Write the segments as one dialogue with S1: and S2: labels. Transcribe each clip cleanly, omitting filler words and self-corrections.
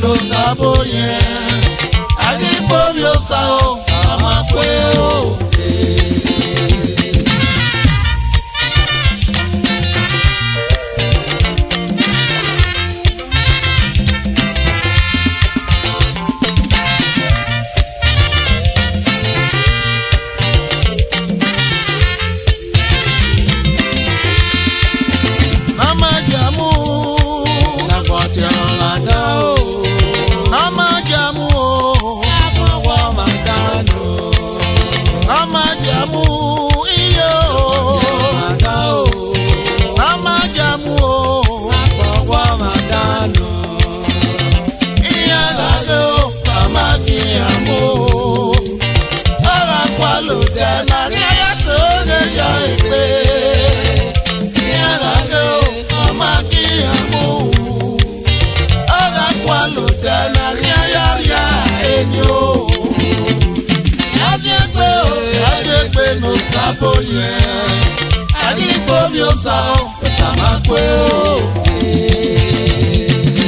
S1: No sabo ye, agi bobio sao, sama kweo. Mama jamu, na kwatia lagao. No sabo ye, agi bobio sao, sama kweo.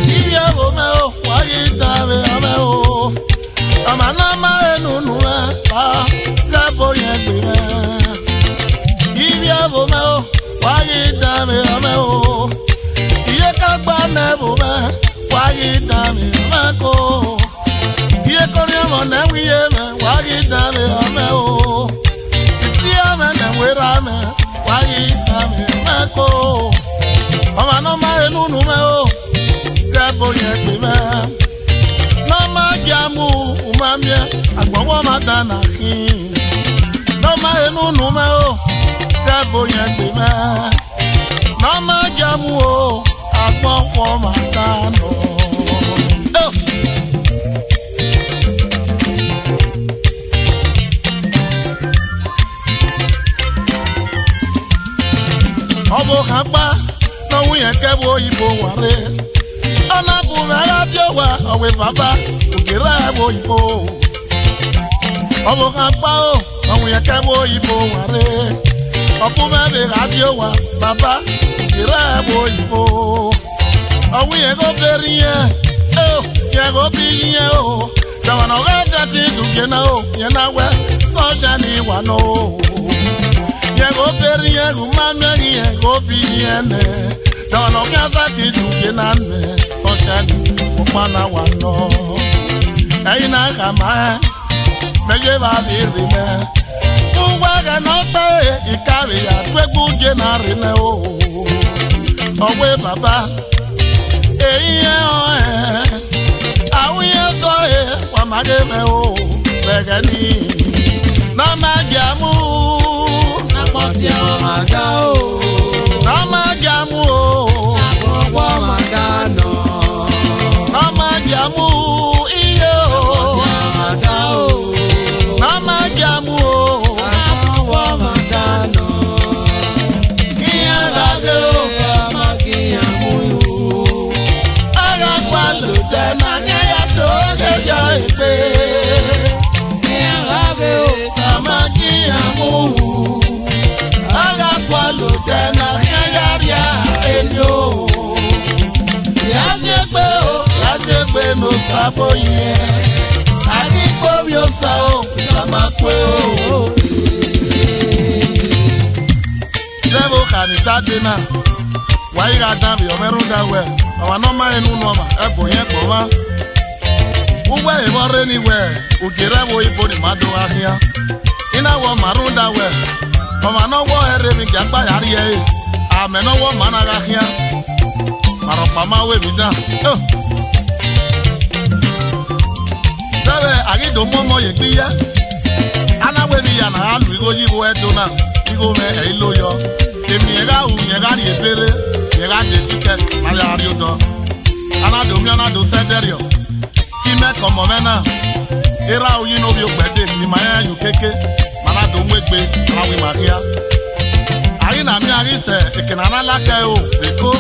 S1: Iya bo me o, wagi tabe ame o. Amana ma enunu pa, sabo ye kwime. Iya bo me o, wagi tabe ame o. Iye kagba ne bo me, wagi tabe ame ko. Iye kori amo ne wiye me, wagi tabe ame o. Wera me, why come mako? Mama no ma enunu me o, grabo ye me. No ma jamu umamye, agbowo madana ki. No ma enunu me o, grabo ye me. No ma jamu o, agbowo madano. Obo kagba no wuye kebo ibo ware ana bu mera diowa owe baba ogera ebo ibo obo kagba o no wuye kebo ibo ware obu mebe radiowa baba ogera ebo ibo awuye go beriye ye go biye o dawa no gaza ti duge na o ye na we so shani wa no ye go beriye gumana ye go biye ne dawa no gaza ti duge na ne so shani umana wa no aina kama meje ba biri me uwa ga no pe ikari ya twegbu je na rene o owe baba eyiye o awuye so wa mageme o begani na magiamu na poti o maga o na magiamu o agbo magano na magiamu iyo poti o maga o na magiamu o agbo magano iya lage o magiamu na ya to ge ya ipe gbe no saboye agikpo bi osa o samakwe o Zebo kanita dena wai ga dan bi omerunda we awa no ma enu no ma ebo yen ko ma ugbe ibore ni we ogere wo ibo ni mado ahia ina wo marunda we mama no wo ere mi gba yari e ame no wo mana ga ahia maro pa ma we mi dan Sabe agido momo ye gbiya ana we mi ya na alu igo yibo edona igo me e lo yo emi era u ye ga ri ebere ye ga de ticket na ya ri odo ana do mi ana do sederio ki me komo me na era u yi no bi ogbede ni ma ya yu keke mana do nwegbe na wi maria ari na mi ari se ekena na laka o beko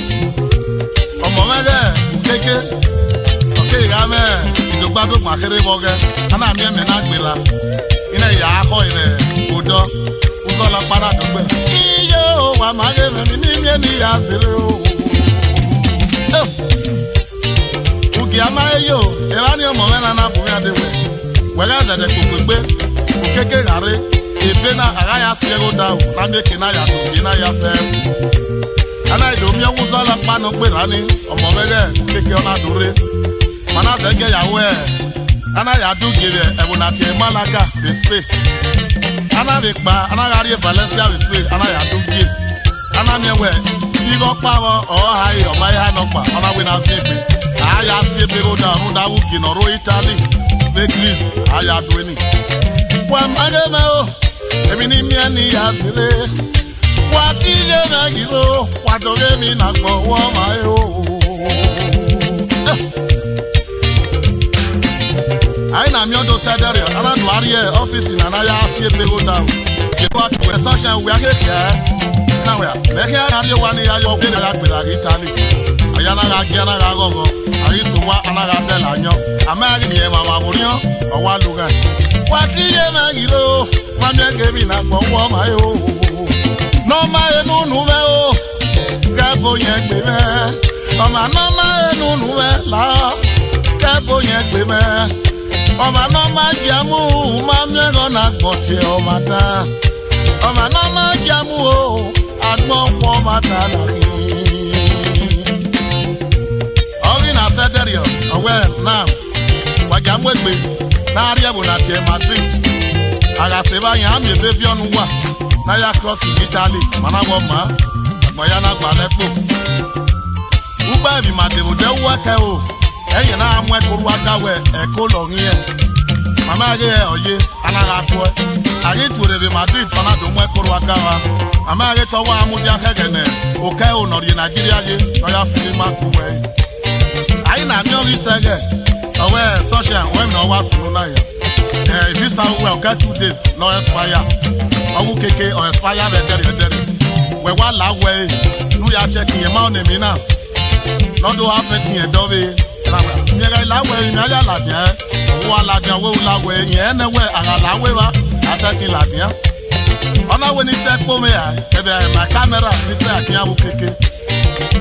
S1: omo me de keke okay ga me idogbado ma kere boge ana mi me na gbera ina ya ko ire odo ugo la para dogbe iyo wa ma ge me ni mi ni ya zere o ugi ama yo e ba ni omo me na na bu mi adewe we ga zede kokogbe okeke gare ebe na aga ya siego dawo na me ke na ya do bi na ya fe ana ido mi wuzo la pa no gbera ni omo me ge keke ona dore mana zege ya we ana ya do gere ebuna tie malaka display ana be pa ana ga ri Valencia display ana ya do gere ana mi we igo pawo o hai o mai ha no pa ana we na sepe aya sepe go da runda wu ki no ro Italy be Greece aya do ni wa mage ma o emi ni mi ani ya sire wa ti le na giro wa do ge mi na gbo wo ma o I na mi odo sederio ana do ari office na na ya si epego down e ko ati social we ake na we me ke ari wani ya yo pe na gbera Italy aya na ga gi na ga gogo ari so wa ana ga de la nyo ama ri ni e mama burion o wa luga wa ti ye ma giro wa me ke mi na gbo wo ma yo no ma enu nu me o ke bo yen gbe me o ma no ma enu nu me la ke bo yen gbe me Oma no ma jamu ma mi go na gboti o ma ta Oma no ma jamu o agbon po ma ta na ri Ovi na sederio owe na wa jamu egbe na ari ebu na tie Madrid aga se ba yan mi be fi onu wa na ya cross Italy mana wo ma mo ya na gba lepo Ugba bi ma de wo de wo ke o Eyin na amu ekuru adawe eko lo yin e mama ge oye anaga to age tuore be Madrid fana do mu ekuru adawa mama ge to wa amu dia kegene o kai o no ri Nigeria ge no ya fi ma ku we ai na mi o ri sege owe social we no wa sunu na ya visa we o ka 2 days no expire owu keke o expire be dere we wa la we nu ya check ye ma o ne mi na no do happen ye do be Nyega lawe nyaya ladia wa ladia we lawe yen we aga lawe wa asati ladia ona we ni se po me ya ebe my camera ni se akia wo keke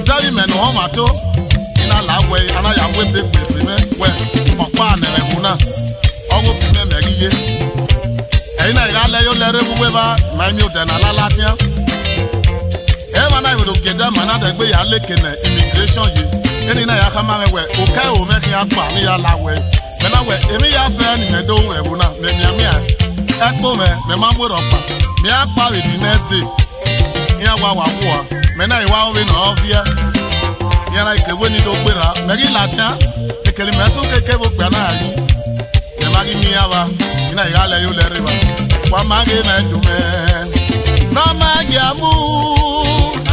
S1: zari me no ma to ina lawe ana ya we be me we opa na re huna owo bi me meriye ina ga le yo le re bu we ba ma mi o de na la ladia e ma na we do geda mana da gbe ya leke na immigration yi eni na ya kama we o kai o me ya pa ni ya lawe me na we emi ya fe ni me do we bu na me mi ami e po me ma mo ro pa me ya pa we di next day ya wa wo me na iwa o we na ovia ya na ke we ni do gbera me ri latia e kele me so keke bo gba na yi me ma gi mi ya ba ina ya le yo le re ba wa ma ge me du me na ma gi amu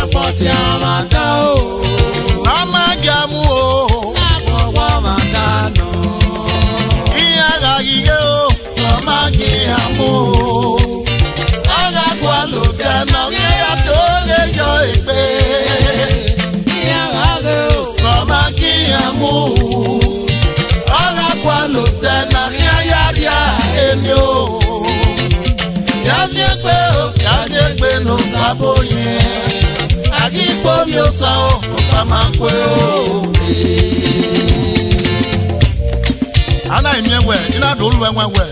S1: apoti amada o Nama jamu o agwa mandano Iya gagige o nama jamu Aga kwa lutano Iya tole yo ipe Iya gage o nama jamu Aga kwa lutano Iya yaria enyo Yajekwe no saboye Agikpo bi osa o, osa ma kwe o. ana imyewe ina do lu enwewe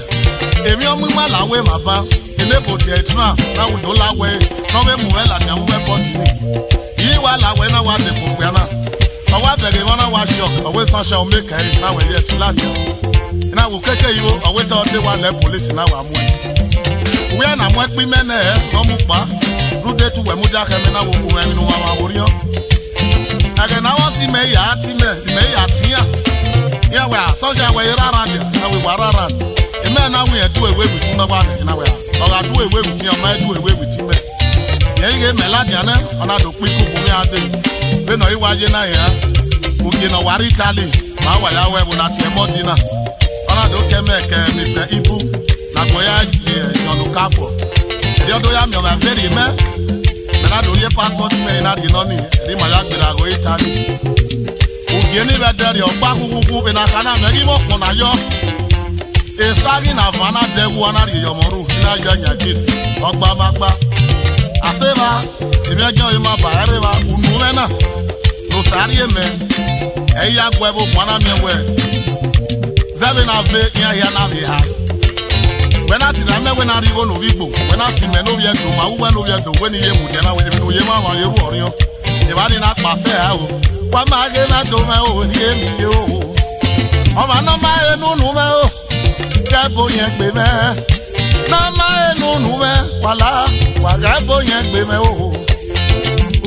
S1: emi omuma lawe maba enebo je tra na wo lawe no be mu ela na wo body yi wa lawe na wa de ko na owa bere wona wa shock owe social make na we yes lati ina wo keke yiwo owe to de wa le police na wa mu we na mo pi mene no mu pa rude tu we mu ja keme na wo ku me nu wa wori o aga na wa si me ya tia ya we social we rara de na we warara e me na we do ewe with no ba na we o ga do ewe with me o ma do ewe with me ye ge melania na ona do piku bu mi ade be no iwaje na ya o ge no wari tali ma wa ya we bu na tie modina ona do keme ke Mr. Ibu na ko ya John Okafo e do ya mi o ba very me na do ye passport me na di no ni ri ma ya gbera go Italy o ge ni be dari o pa kuku be na kana me ri mo ko na yo e sagi na vana de wo na ri yo moru na yo nya gis ogba magba aseba emi ajo yi ma ba ere ba unu me na no sari me e ya gwe bo mwana me we zabe na ve ya na bi ha when I see na me when I go no bigbo when I see me no ye do ma wo no ye do when ye mu je na we no ye ma wa ye ru orin o e ba ni na pa se ha o wa ma ge na do me o ni emi o o ma no ma enu nu me o ke bo yen pe me na ma enu nu me wala wa ge bo yen pe me o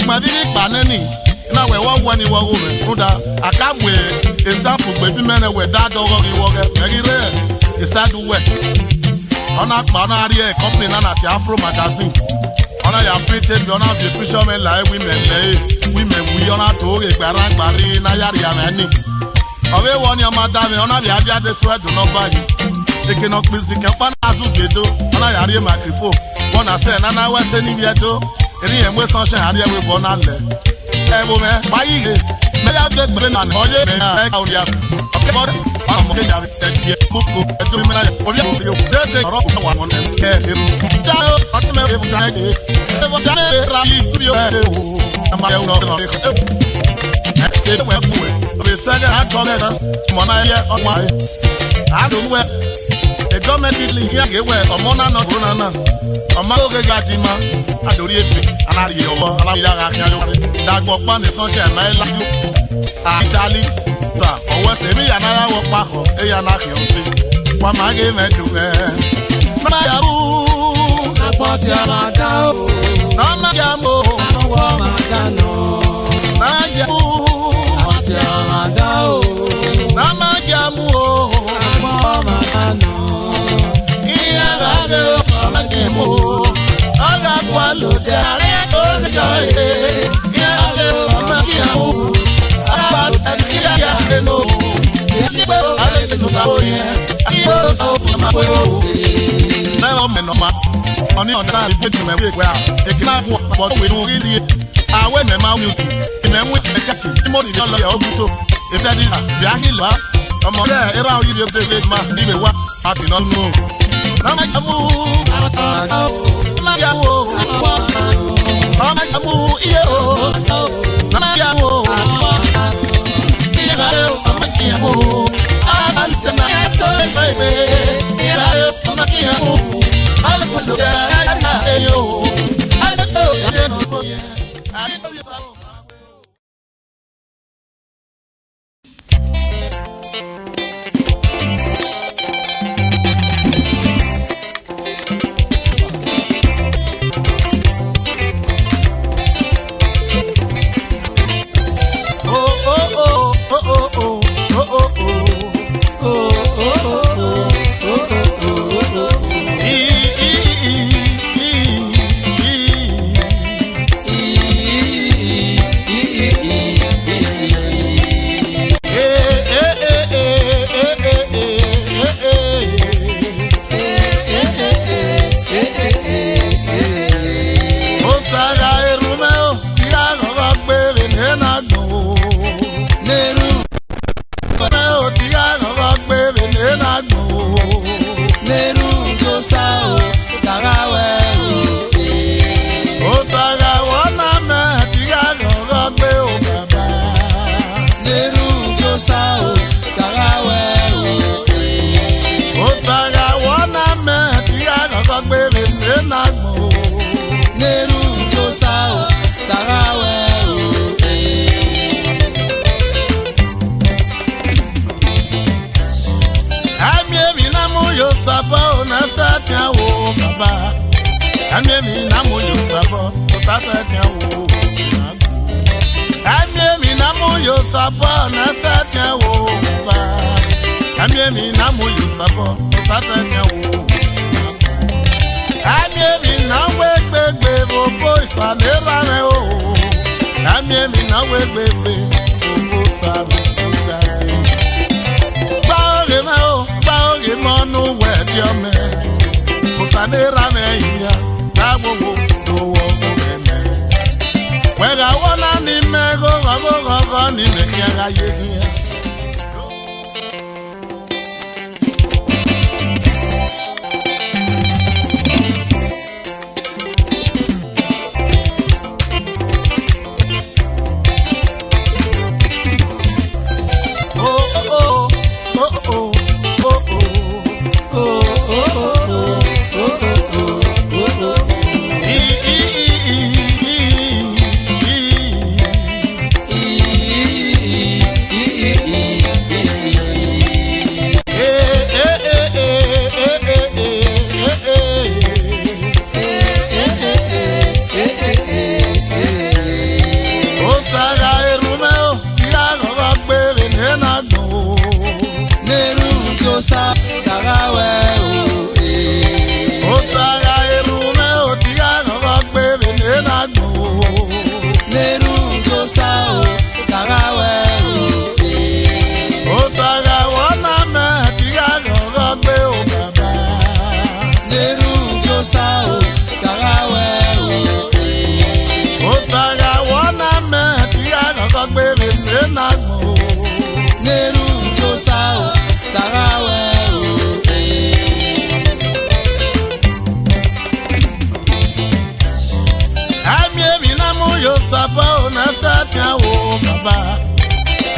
S1: ma bi ni pa nani na we wo wani wo go me nuda akamwe example pe bi me na we da do go ri wo ge me ri re isadu we ona pa na ri e company na ti Afro magazine ona ya printed ona bi fishermen like women we ona to re gbari na yari ya mani owe woni o ma da me ona bi adia de so do no ba yi eke no pisi ke pa na azu gedo ona yari microphone bona se na we se ni bi edo eri enwe sunshine ari ewe bo na le e bo me pa yi me ya de gbe na oye me e ka ori ya okay but mo ke ya e buku edo me na o ya o de ro wa mo ne ke eru ja o to me bu ta ke e bo ja ra yi bio e o ama e no no e we bu e o be sa ga ko me na mo na ye o wa a do we e government ya ge we o mo na no na na o ma o ge ga di ma adori epe alari owo alari ya ga kan yo dagbo pa ni sunshine mai la a Italy ta owo se mi ya na ya wo pa ho e ya na ki o si wa ma ge me du e na ya bu apoti amada o na ma ya mo awo ma ga no na ya bu apoti amada o na ma ya mu o awo ma ga no iya ga ge o ma ge mo aga kwa lo de are o yo e ya ge o ma ki awu aba ya ya no ya pe o ale no sa o ye o so ma pe o na o me no ma oni on da bi tu me we gba e ki na bu bo we nu ri awe me ma wu me mu e ka ki mo ni lo ya o buto e se di bi a ki lo omo de era o yi de ma di be wa ati no no na ma jamu na ya wo na ma jamu iye o na ya wo iye ga o ma ki mo a ta na to baby iye ga o ma ki mo ala ko do ya e yo ala to ya no ya ali to ya sa Sao, Sarah, nagmo.
S2: Neru Josao Sarawe
S1: Amiemi namu yo sabo na satia wo baba. Amiemi namu yo sabo na satia wo. Amiemi namu yo sabo na satia wo baba. Amiemi namu yo sabo na satia wo. Amiemi nawe gbegbe bobo isanera me o. Amiemi nawe gbegbe bobo sabe ugasi. Baoge me o, baoge monu wedi ome. Isanera me iya, nawo dowo me. Wega wona ni me go ni me kiaga yegia.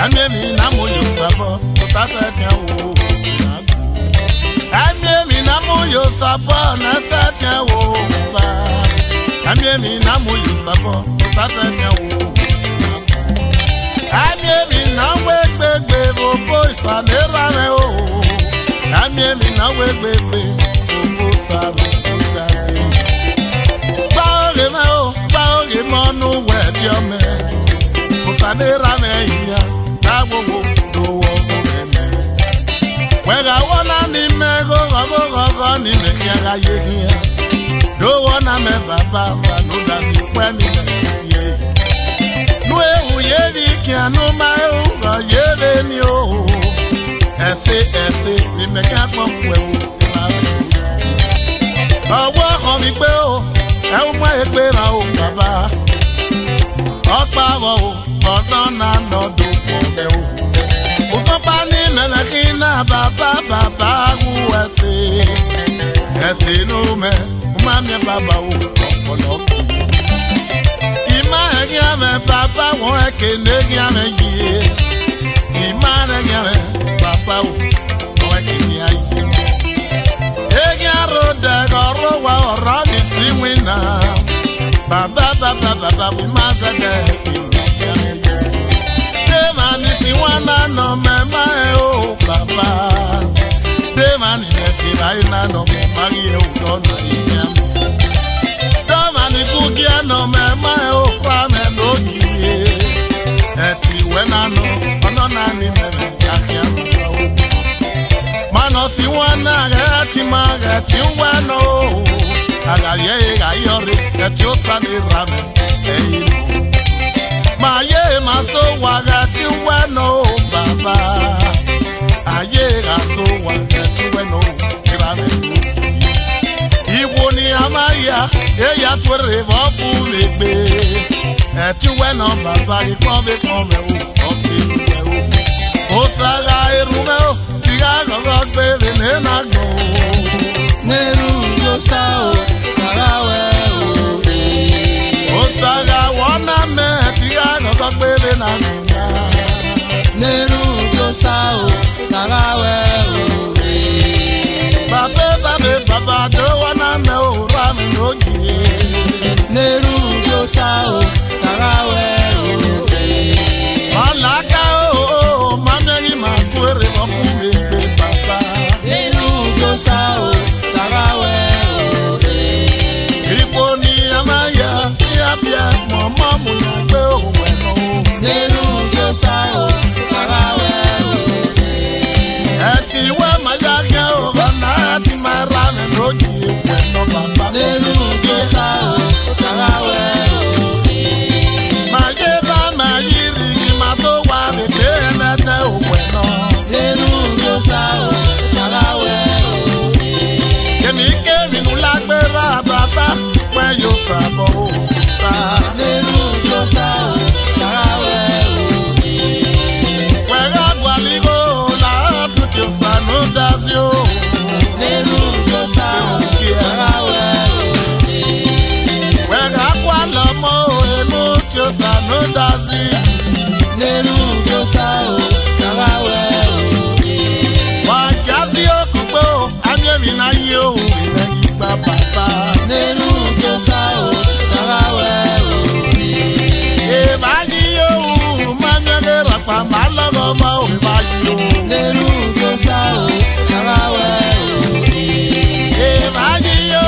S1: Amiemi namu yo sabo, satia wo. Amiemi namu yo sabo, satia wo ba. Amiemi namu yo sabo, satia wo. Amiemi nawe gbegbe bobo isanera me o. Amiemi nawe gbegbe bobo sabe ugasi. Baoge me o, baoge monu wedi ome. Isanera me iya. Nawo dowo me. Wega wona ni me go ni me kiaga yegia. Do wona me baba sa no da si kwani me tie. No e uyevi kianu ma e go yeve ni o. Ese ni me ka pon we o. Owo ho mi pe o. E o mo e pe ra o baba. Opa wo ọ̀dọ́ na nọdụ kpọ̀kẹ́ o. Ụsọpa n'ime na kina baba wu ese n'ume umami baba o ọ̀pọ̀lọpọ̀. Ima egi ame baba wọn eke n'egi ame yie. Ima egi ame baba o wọn eke ni ayi. Egi aro dẹgọ ọrọ wa ọrọ ni si wina. Baba wi ma zẹdẹ eki. Demani si wana no mema o baba. Demani nefi baina no magi e udona inyam. Demani bugia no mema o frame no gie. Eti wena no ono na ni meme akia no. Mano si wana gati magati wano. Agaye gayore eti osani rame eyi. Maye maso wagati weno baba. Aye gaso wagati weno kirame. Iwo ni amaya eya twere bofu legbe. Eti weno baba ikombe kome o ofi we o. Osaga erume o tiga gogo bebe nenago.
S2: Neru Josao Sarawe o.
S1: Osaga wana me bebe na nuna.
S2: Neru Josao Sarawe o.
S1: Babe baba do wana me o rami no
S2: sao sarawe
S1: Malaka o maneli makwere makume papa
S2: nenu jo sao sarawe
S1: Iriponi amaya ya mama munyagbe oweno
S2: nenu jo sao sarawe
S1: Eti wa mayaga o bana ati marane roji oweno papa
S2: nenu jo sao sarawe
S1: Majeda mayiri maso wa bebe na oweno
S2: nenu jo sao sarawe
S1: Kemi nulagbera baba when you sabo sisa
S2: nenu jo sao sarawe
S1: When agwaligo la tuti sanu dazio
S2: nenu jo sao sarawe
S1: When agwalamo enu tio sanu dazi
S2: nenu jo sao sarawe
S1: Wajazi okubo anyemi na yo ina igba papa
S2: nenu jo sao sarawe
S1: E baji yo manyele rapa malago ma o baji yo
S2: nenu jo sao sarawe
S1: E baji yo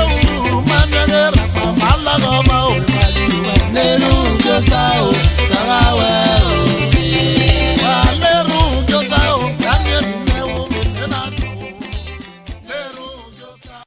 S1: manyele rapa malago ma o baji yo
S2: nenu jo sao sarawe
S1: Leru Josao, Daniel Newo, Renato. Leru Josao.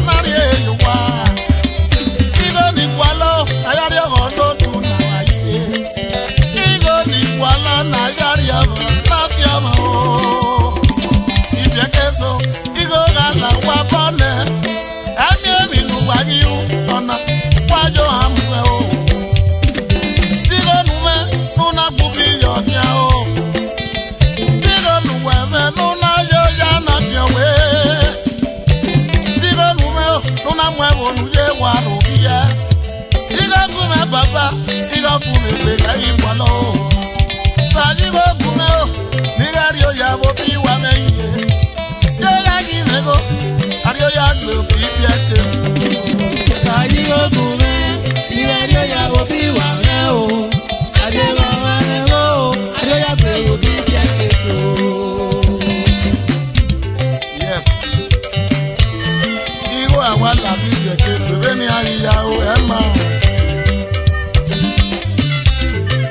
S1: nari ewa. Igo ni kwalo ayari ogo no tu na aye. Igo ni kwalo na ayari ogo nasi ama o. Ifekeso igo gana wabone. Emi nuwagi u ona wajo amwe o. Igo nume nuna bubi yonya o. Igo nuwe me nuna yo ya na tiawe. Igo nume nuna mwe wonu ye waru biye. Igo kume baba igo kume bega iwalo. Sa igo kume o nigari o ya bo bi wa me ye. Yo ga ginego ario ya gbe bi bi ete.
S2: Sayi ogunme, iredio ya obi wa re o. Ade wa re o, adio ya pe obi bi akeso.
S1: Yes. Iwo awa la bi je keso be ni ariya o e ma.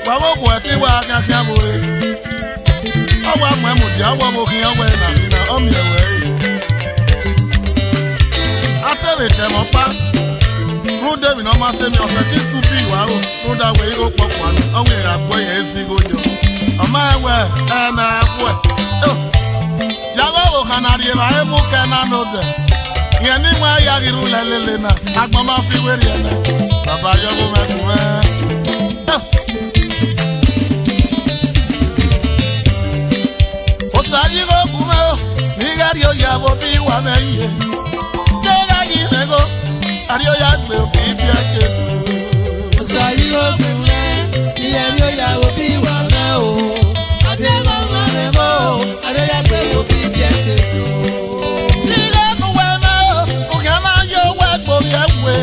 S1: Wa wo bo ti wa kan kan bo re. Awa mo mo di awo mo kin awo na mi na o mi ewe. Atebe te mo pa. Rude mi no ma se mi ofe ti supi wa o. Ruda we iro popo anu. Onwe agbo ye ezigo jo. Oma ewe e na agbo. Yago wo kanari ba e mu ke na no de. Yen ni wa ya giru lelele na. Agbon ma fi weri ene. Baba yo bo me ku e. O sa yi go ku me o. Ni gari o ya bo bi wa me ye. Nego, ario ya gbe obi bi akesu.
S2: Sayi ogunme, iredio ya obi wa re o. Ade wa re o, adio ya pe obi bi akeso.
S1: Digo nuwe me o, ukana yo we gbo yewe.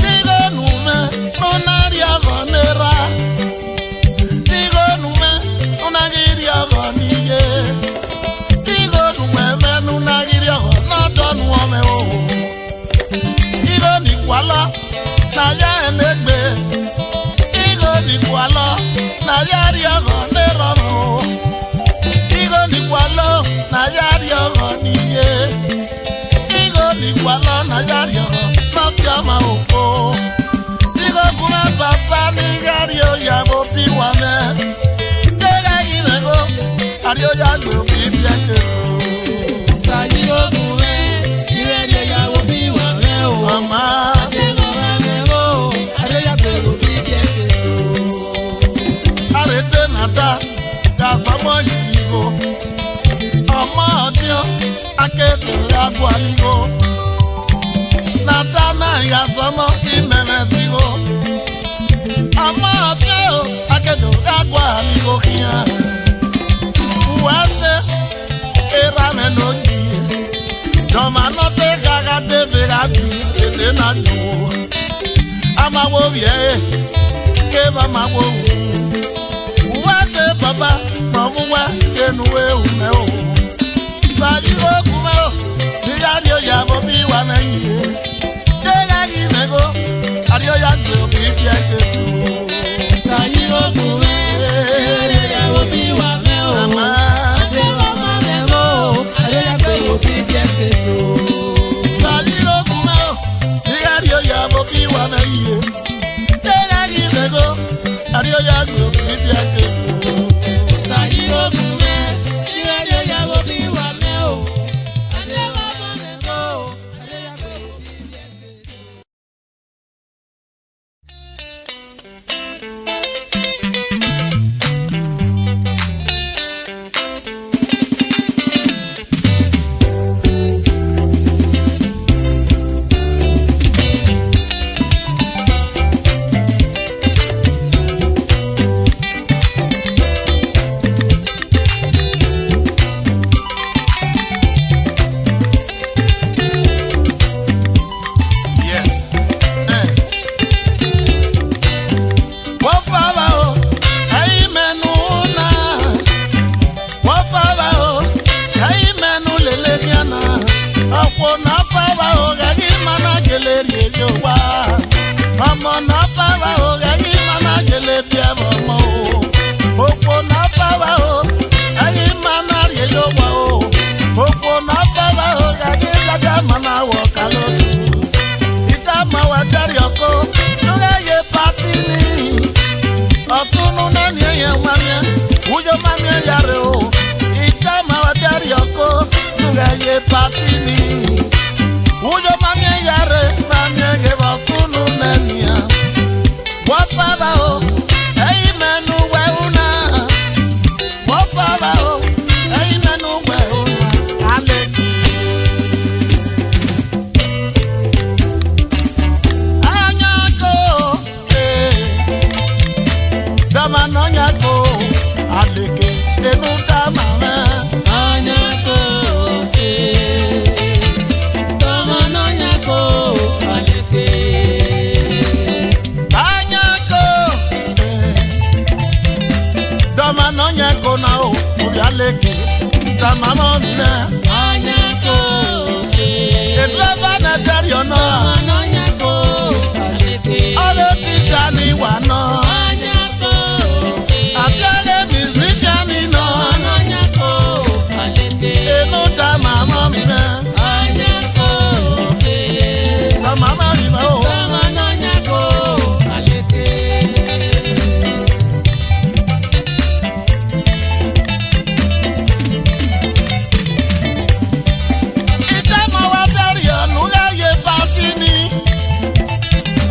S1: Digo nume, nunari agonera. Digo nume, nunagiri agoniye. Digo nuwe me, nunagiri agonadonu ome o. Wala na ya enegbe igo ni wala na ya ri ogo ne roro igo ni wala na ya ri ogo ni ye igo ni wala na ya ri ogo na si ama oko igo kuma papa ni ya ri o ya bo fi wa me ga nego ari o ya gbe bi bi akeso.
S2: Sayi ogunme iredio ya obi wa re o.
S1: Mama nata ka famo yigo ọmọ ọdún akẹ́kọ̀ọ́ agbo aligo nata náà ya famo imẹ̀mẹ̀ sigo ọmọ ọdún akẹ́kọ̀ọ́ agbo aligo kíá wáṣẹ erame lóyè jọma nọtẹ gàgà débè àbí èdè náà dùn ó amawo bìẹ kébà máa wò wò. Papa, mamuwa kenuwe ume o. Saji okume o, niyadio ya bobi wa menye. Dega ginego, adio ya gbe obi fi akesu.
S2: Saji okume, niyadio ya bobi wa me o. Ade mama me o, adio ya gbe obi fi akesu.
S1: Saji okume o, niyadio ya bobi wa menye. Dega ginego, adio ya gbe obi fi akesu.
S2: Sayi ogunme, iredio ya obi wa me o. Ade wa mo me o, ade ya gbe obi bi akeso.
S1: Mana patini. Uyo manye yare, manye geba sunu nenia. Wafaba o, ei menu weuna. Wafaba o, ei menu weuna. Aleki. Anyako, dama nonyako. Aleki, enu dama me.
S2: Anyako, dama nonyako. Aleke.
S1: Anyako, dama nonyako na o. Obi aleki, dama momine.
S2: Anyako,
S1: Edwaba na teriono.
S2: dama nonyako. Aleke.
S1: Olo tisha ni wano.
S2: Anyako,
S1: Abiale musician ni no.
S2: dama nonyako. Aleke.
S1: Enu dama momine.
S2: Anyako,
S1: Dama momine o.
S2: dama nonyako. Aleke.
S1: Itama wa teriono ya ye patini.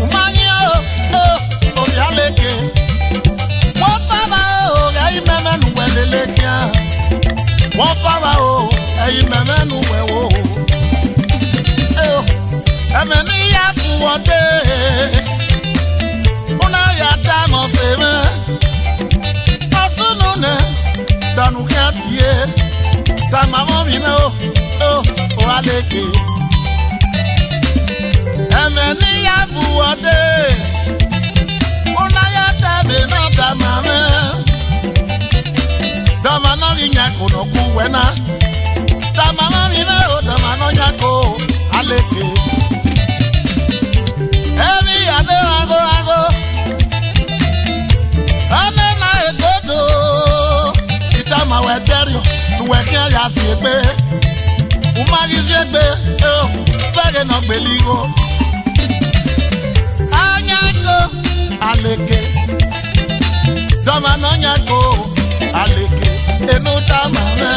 S1: Umanye o. Obi aleki. Wafaba o. Ei memenu welelekia. Wafaba o. Ei memenu wewo. Emeni ya fuwode. Una ya damo seme. Asunu ne. Danu kiatie. Dama momine o. O aleke. Emeni ya fuwode. Una ya dame na dama me. Dama na linya kono kuwena. Dama momine o. Dama no nyako. Aleke. Emi ane ago. Ane na egodo. Itama weterio. Nuweki ya siegbe. Umagi siegbe. Fege no beligo. Anyako. Aleke. Dama no nyako. Aleke. Enu dama me.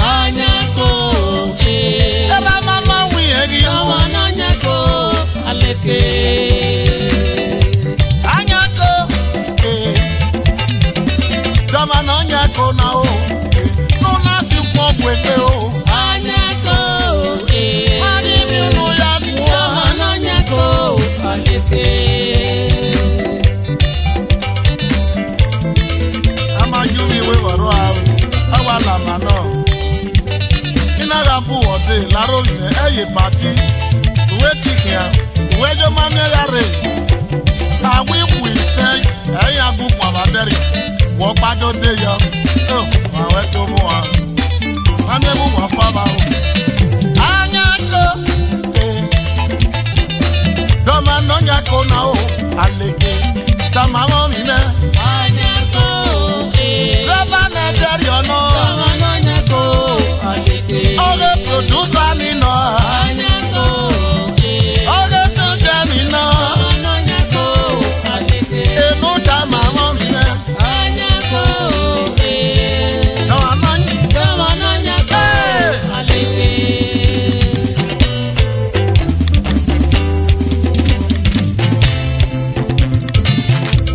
S2: Anyako,
S1: Ela mama wiegi o.
S2: dama nonyako. Aleke.
S1: Anyako. Dama no nyako na o. Nuna si kwa kweke o.
S2: Anyako,
S1: Mani mi unu ya kuwa.
S2: dama nonyako. Aleke.
S1: Ama yumi we waro aru. Awa lama no. Ina rapu ode. Laro ine eye pati. Uwe tikia. Uwe jo mami yare. Awi wu ise. Eye agu kwa baderi. Wokpajo de yo. Mawe to mu wa. Mami mu wa faba o. Anyako. Doma no nyako na o. Aleke. Dama momine.
S2: Anyako,
S1: Raba na deri ono.
S2: dama nonyako. Aleke.
S1: Oge producer ni no.
S2: Anyako,
S1: Oge sunshine ni no.
S2: dama nonyako. Aleke.
S1: Enu dama momine.
S2: Anyako,
S1: Dama nonyi.
S2: dama nonyako. Aleke.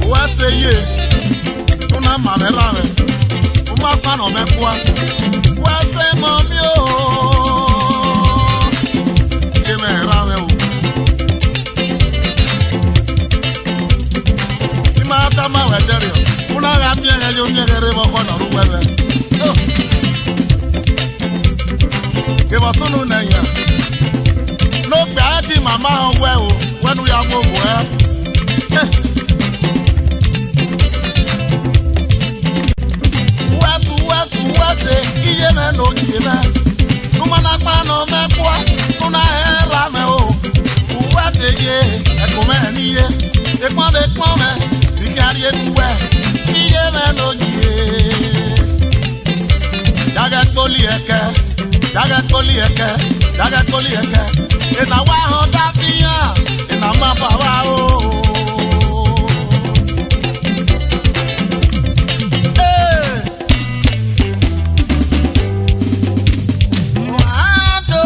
S1: Wase ye. Tuna mamela me. Uma fano me kwa. Wase mami o. Keme rame o. Ima dama wederio. Una ga miye yo nyere mo kono ruwebe. Ke wasunu na ya. No gba ti mama onwe o. Wenu ya mo wo e. Wase iye me no iye me. Numana pa no me kwa. Una era me o. Wase ye. Eko me ni ye. Ekwa me. Sikari enuwe. Iye me no iye. Jaga koli eke. Ina wa ho da fiya. Ina ma pa wa o. Hey. Wa do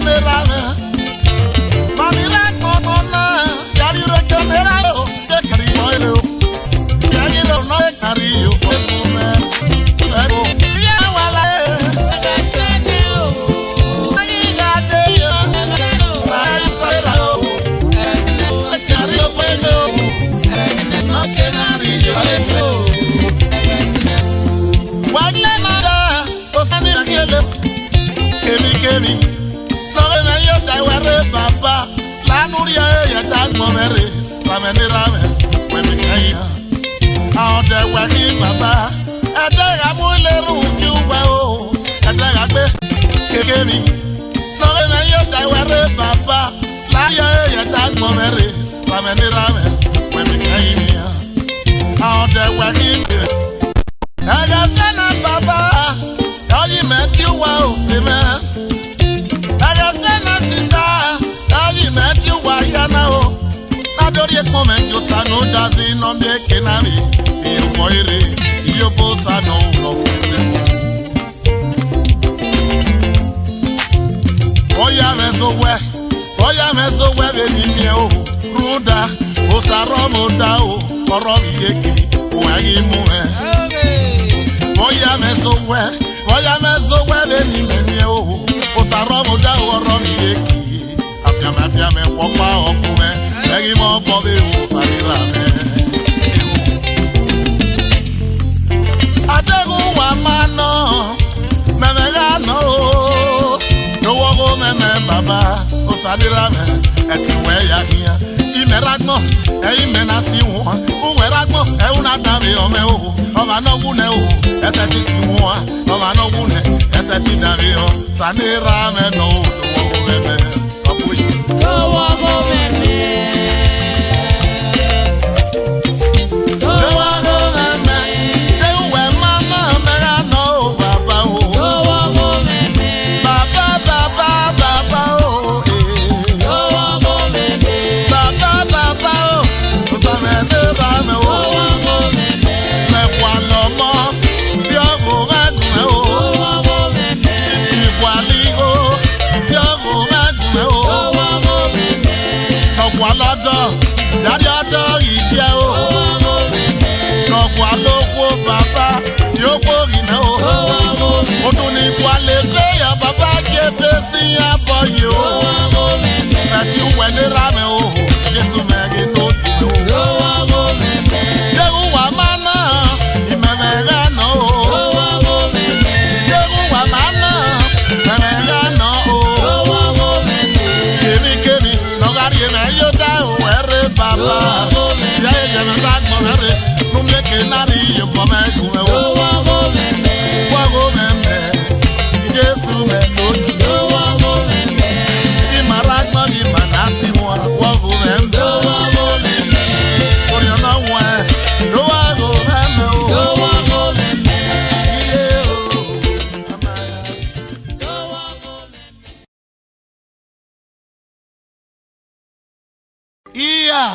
S1: camera. Manila Conona, Yarira camera, Cario. Yarira no Cario. Yeah, well, Kemi, Florena yota were papa, la nuria yata momere, sameni rame, wemi kaya. Out the waki papa, adaga mule ruki ubao, adaga be, Kemi, Florena yota were papa, la yata momere, sameni rame, wemi kaya. Out the waki, Agasana papa, all you met you wow, semen. You sano dazi no me kenami e foire io posa no lo oya mezo we be ni o ruda o saro mo da o oro mi yeki o ayi mu e oya mezo we be ni me o saro mo da o oro mi yeki afia me popa okume egi mo bobe o salira me adegu wa mano memega no no wo meme baba o salira me etiwe ya hia imeragmo menasi won o weragmo una dami o me o ma no wune o ese ti si won o ma no wune ese ti dami o salira me no wo meme Daddy ado idia o no kwa loko baba yo bori na o o tun ni kwa le fe ya baba ke te si ya boyo ati wele ra me o Yesu me ge no tu o je wa mana imeme ga no je wa mana imeme ga no kemi no gari me yo da o Baba, ya me tag monare, numle ke nari yo mama kume wo. Wago meme, Yesu me no. Ki marag magi manasi mo, wago meme. Ori na wa, do wago meme o. Do wago meme. Iya.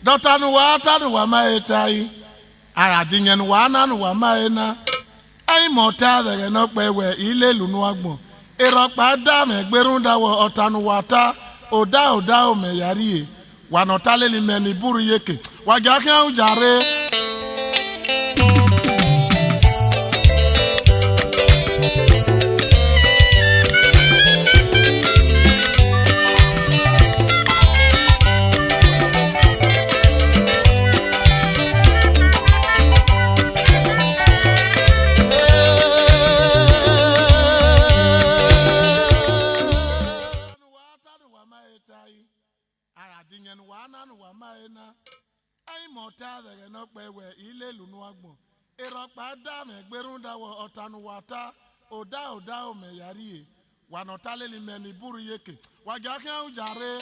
S1: Dota no wata no wa maetai aradinye no wa na no wa maena ai mota de no pewe ile lu no agbon eropa da me gberun dawo ota no wata oda o me yari wa no taleli me ni buru yeke wa ja kan jare aradinye no wa na no wa maena ai mota de no pewe ile lu no agbon eropa da me gberun dawo ota no wata oda o me yari wa no taleli me ni buru yeke wa ja kan jare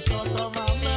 S1: Toto mama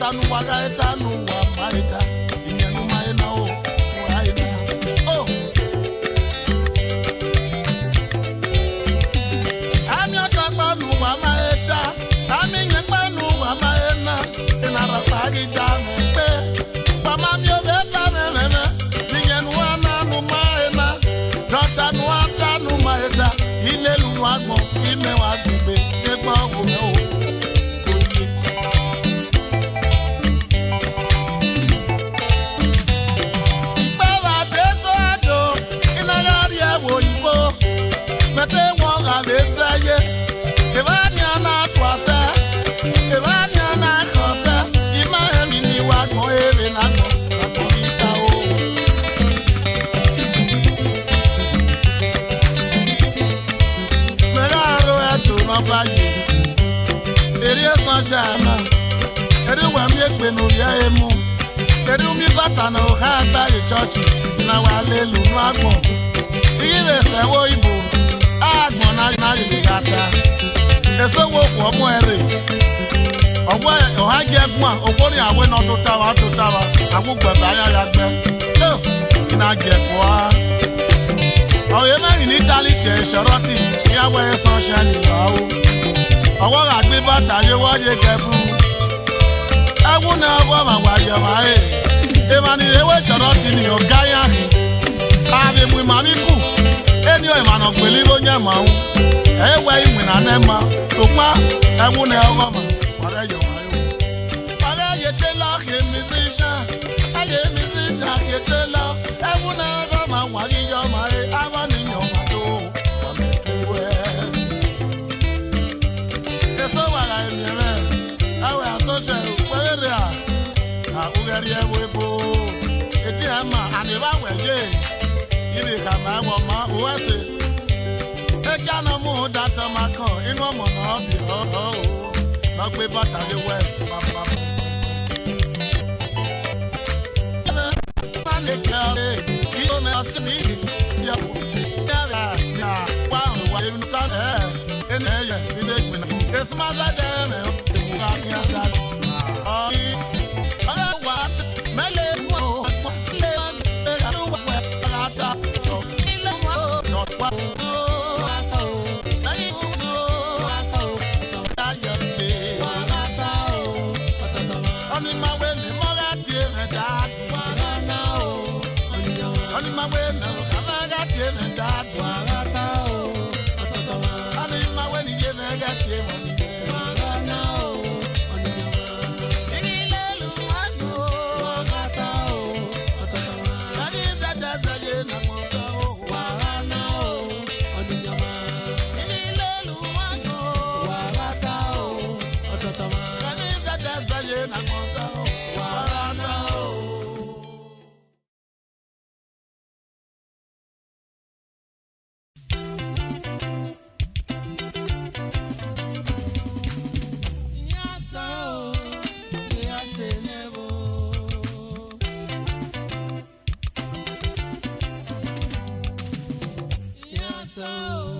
S1: Tanu wagaita nu wa maita inyanu maina o waina oh ami otagba nu wa maita ami nyegba nu wa maina inara pagi jamu pe mama mi obeta meme inyanu ana nu maina dota nu ata nu maita ilelu agbo ime wa sigbe jegba wo o mete wonga besaye evania na kwasa evania na kosa imani ni wako eve na koita o meraro eto no baye eri sanjama eri wa mi egbe no ya emu eri mi bata na o ha gba church na wa lelu no agbon ibe sewo ibo agbon na ri gata eso wo po mo ere owo o ha je egbon owo ni awe no to tawa agbugbe ba ya gbe no ina je po a o ye ma ni Italy che shoroti ya we social ni wa o owo ra gbe bata ye wo ye gebu ewu na wo ma wa je ma e ma ni ewe shoroti ni o ga ya ni abi mu ma mi ku eni o ma no gbeli lo nya ma hu ewe iwin na na ma so pa ewu na o ma ware yo ma yo ware ye te la ke musician aye musician ye te la ewu na o ma wa ri yo ma e awa ni yo ma to wa me tu e eso wa la mi me awe asoche were a ugari ewe bo eti ama ani ba we ye ibi kama wo ma o se e kana mu data makan inu omo na bi o na gbe bata le we papa na le kale ki o me asimi si apo ya ya wa wa inu ta ene ye bi de gbina es ma za de me o ga mi ada o wa mele wo le ya wa ata
S2: So